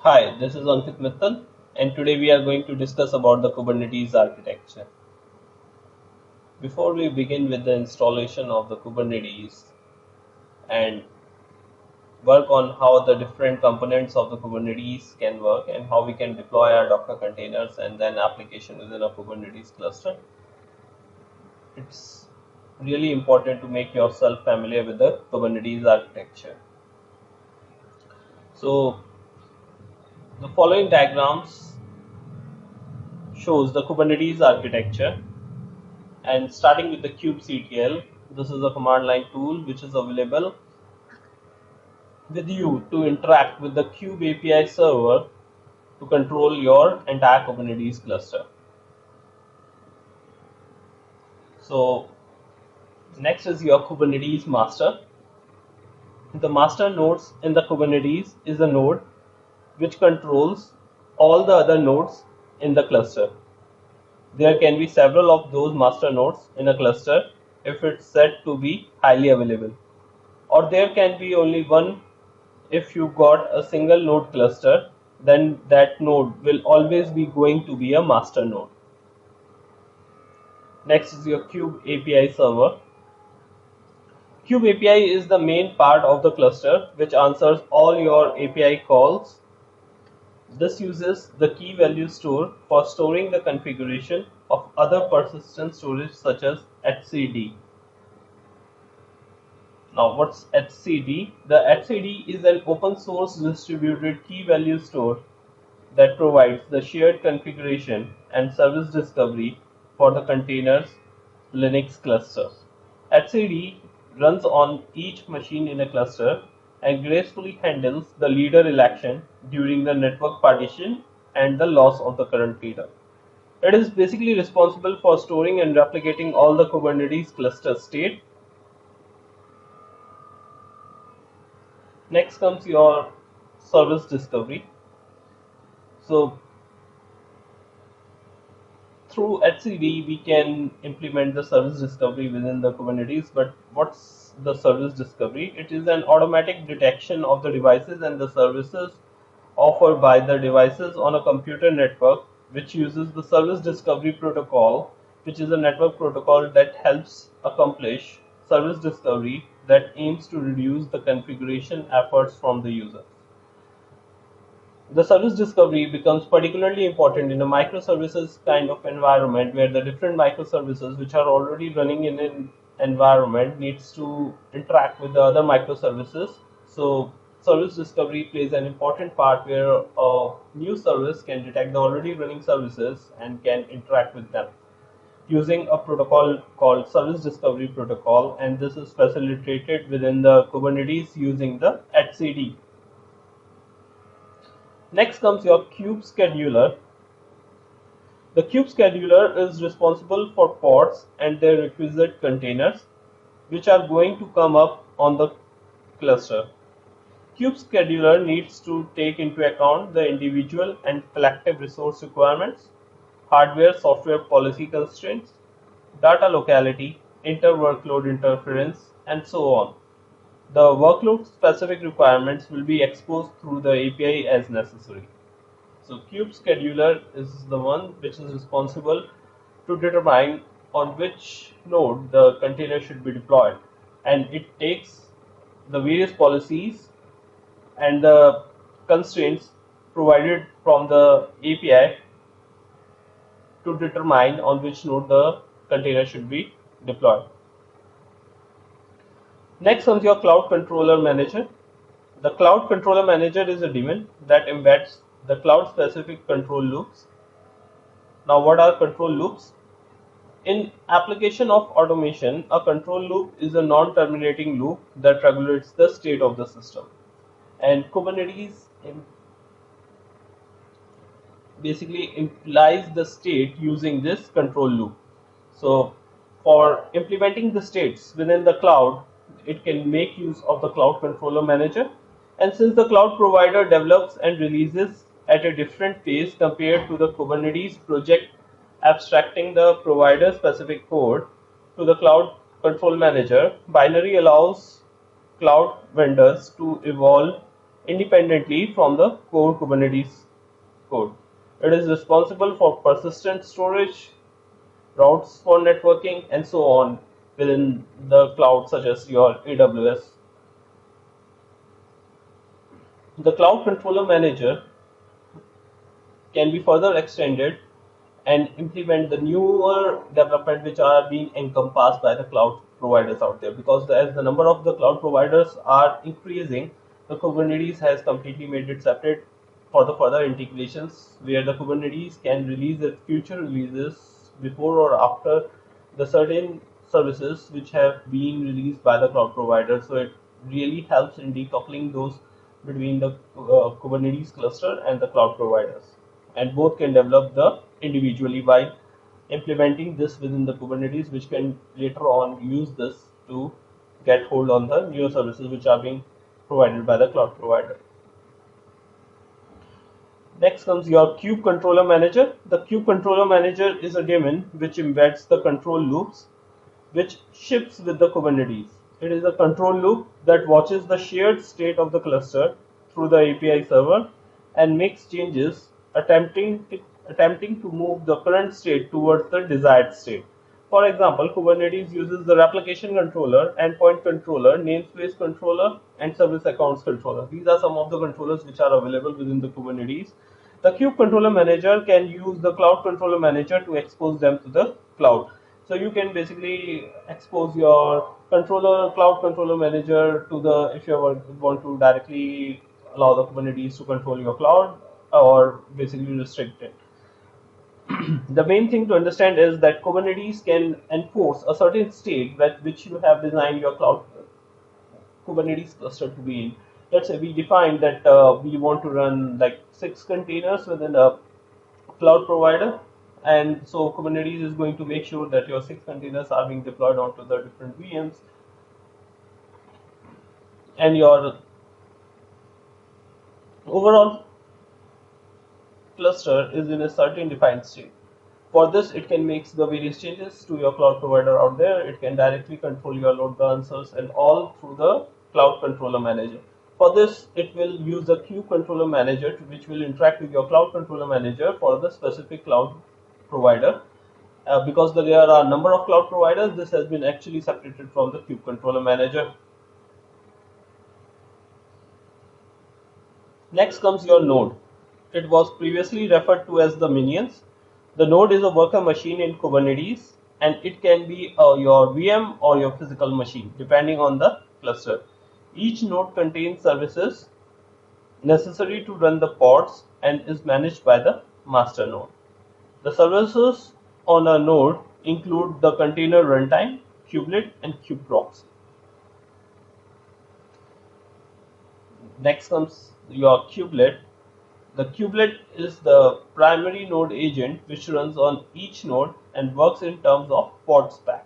Hi, this is Ankit Mittal, and today we are going to discuss about the Kubernetes architecture. Before we begin with the installation of the Kubernetes and work on how the different components of the Kubernetes can work and how we can deploy our Docker containers and then application within a Kubernetes cluster, it's really important to make yourself familiar with the Kubernetes architecture. So the following diagrams shows the Kubernetes architecture. And starting with the kubectl, this is a command line tool which is available with you to interact with the kube API server to control your entire Kubernetes cluster. So next is your Kubernetes Master. The master nodes in the Kubernetes is a node which controls all the other nodes in the cluster. There can be several of those master nodes in a cluster if it's said to be highly available, or there can be only one. If you got a single node cluster, then that node will always be going to be a master node. Next is your Kube API server. Kube API is the main part of the cluster which answers all your API calls. This uses the key value store for storing the configuration of other persistent storage such as etcd. Now, what's etcd? The etcd is an open source distributed key value store that provides the shared configuration and service discovery for the containers Linux clusters. etcd runs on each machine in a cluster and gracefully handles the leader election during the network partition and the loss of the current leader. It is basically responsible for storing and replicating all the Kubernetes cluster state. Next comes your service discovery. So through etcd we can implement the service discovery within the Kubernetes. But what's the service discovery? It is an automatic detection of the devices and the services offered by the devices on a computer network, which uses the service discovery protocol, which is a network protocol that helps accomplish service discovery that aims to reduce the configuration efforts from the user. The service discovery becomes particularly important in a microservices kind of environment where the different microservices which are already running in an environment needs to interact with the other microservices. So service discovery plays an important part where a new service can detect the already running services and can interact with them using a protocol called service discovery protocol, and this is facilitated within the Kubernetes using the etcd. Next comes your kube scheduler. The kube scheduler is responsible for pods and their requisite containers which are going to come up on the cluster. Kube scheduler needs to take into account the individual and collective resource requirements, hardware software policy constraints, data locality, inter-workload interference, and so on. The workload specific requirements will be exposed through the API as necessary. So kube scheduler is the one which is responsible to determine on which node the container should be deployed, and it takes the various policies and the constraints provided from the API to determine on which node the container should be deployed. Next comes your Cloud Controller Manager. The Cloud Controller Manager is a daemon that embeds the cloud-specific control loops. Now, what are control loops? In application of automation, a control loop is a non-terminating loop that regulates the state of the system. And Kubernetes basically implies the state using this control loop. So, for implementing the states within the cloud, it can make use of the Cloud Controller Manager. And since the cloud provider develops and releases at a different pace compared to the Kubernetes project abstracting the provider specific code to the Cloud Control Manager, binary allows cloud vendors to evolve independently from the core Kubernetes code. It is responsible for persistent storage, routes for networking, and so on within the cloud, such as your AWS. The Cloud Controller Manager can be further extended and implement the newer development which are being encompassed by the cloud providers out there, because as the number of the cloud providers are increasing, the Kubernetes has completely made it separate for the further integrations, where the Kubernetes can release its future releases before or after the certain services which have been released by the cloud provider. So it really helps in decoupling those between the Kubernetes cluster and the cloud providers, and both can develop the individually by implementing this within the Kubernetes, which can later on use this to get hold on the newer services which are being provided by the cloud provider. Next comes your Kube Controller Manager. The Kube Controller Manager is a daemon which embeds the control loops which ships with the Kubernetes. It is a control loop that watches the shared state of the cluster through the API server and makes changes, attempting to move the current state towards the desired state. For example, Kubernetes uses the replication controller, endpoint controller, namespace controller, and service accounts controller. These are some of the controllers which are available within the Kubernetes. The Kube Controller Manager can use the Cloud Controller Manager to expose them to the cloud. So you can basically expose your Cloud Controller Manager to the, if you want to directly allow the Kubernetes to control your cloud, or basically restrict it. The main thing to understand is that Kubernetes can enforce a certain state which you have designed your cloud Kubernetes cluster to be in. Let's say we define that we want to run like 6 containers within a cloud provider, and so Kubernetes is going to make sure that your 6 containers are being deployed onto the different VMs, and your overall cluster is in a certain defined state. For this, it can make the various changes to your cloud provider out there. It can directly control your load balancers and all through the Cloud Controller Manager. For this, it will use the Kube Controller Manager, which will interact with your Cloud Controller Manager for the specific cloud provider. Because there are a number of cloud providers, this has been actually separated from the Kube Controller Manager. Next comes your node. It was previously referred to as the minions. The node is a worker machine in Kubernetes, and it can be your VM or your physical machine depending on the cluster. Each node contains services necessary to run the pods and is managed by the master node. The services on a node include the container runtime, kubelet, and kubeproxy. Next comes your kubelet. The kubelet is the primary node agent which runs on each node and works in terms of pod spec.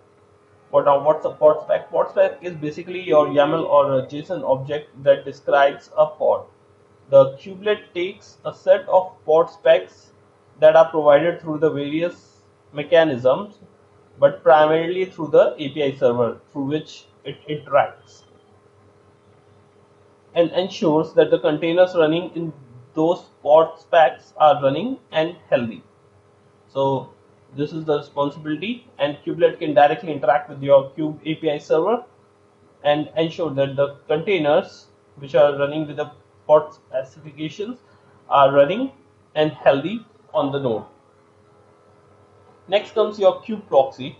What's a pod spec? Pod spec is basically your YAML or a JSON object that describes a pod. The kubelet takes a set of pod specs that are provided through the various mechanisms, but primarily through the API server through which it interacts, and ensures that the containers running in those pod specs are running and healthy. So this is the responsibility, and kubelet can directly interact with your Kube API server and ensure that the containers which are running with the pod specifications are running and healthy on the node. Next comes your kubeproxy.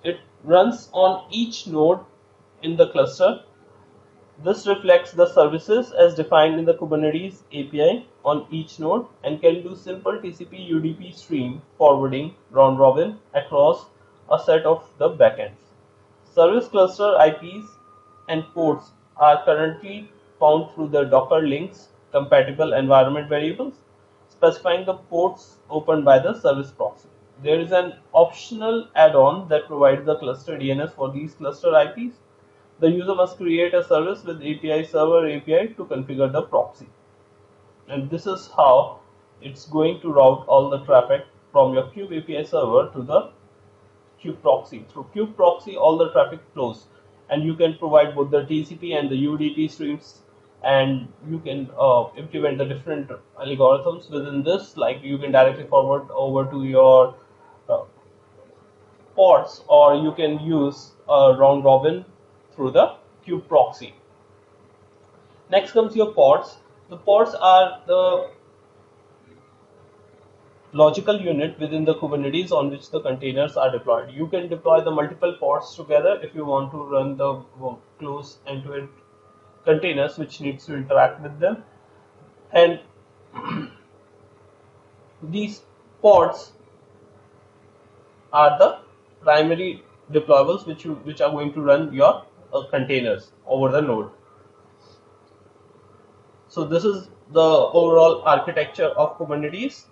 It runs on each node in the cluster. This reflects the services as defined in the Kubernetes API on each node and can do simple TCP UDP stream forwarding round robin across a set of the backends. Service cluster IPs and ports are currently found through the Docker links compatible environment variables, specifying the ports opened by the service proxy. There is an optional add-on that provides the cluster DNS for these cluster IPs. The user must create a service with API server API to configure the proxy. And this is how it's going to route all the traffic from your Kube API server to the kubeproxy. Through kubeproxy, all the traffic flows, and you can provide both the TCP and the UDP streams and you can implement the different algorithms within this. Like you can directly forward over to your uh, pods, or you can use a round robin through the kube proxy. Next comes your pods. The pods are the logical unit within the Kubernetes on which the containers are deployed. You can deploy the multiple pods together if you want to run the close end-to-end containers which needs to interact with them. And these pods are the primary deployables which are going to run your containers over the node. So this is the overall architecture of Kubernetes.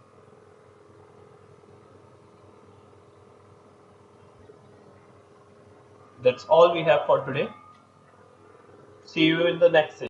That's all we have for today. See you in the next session.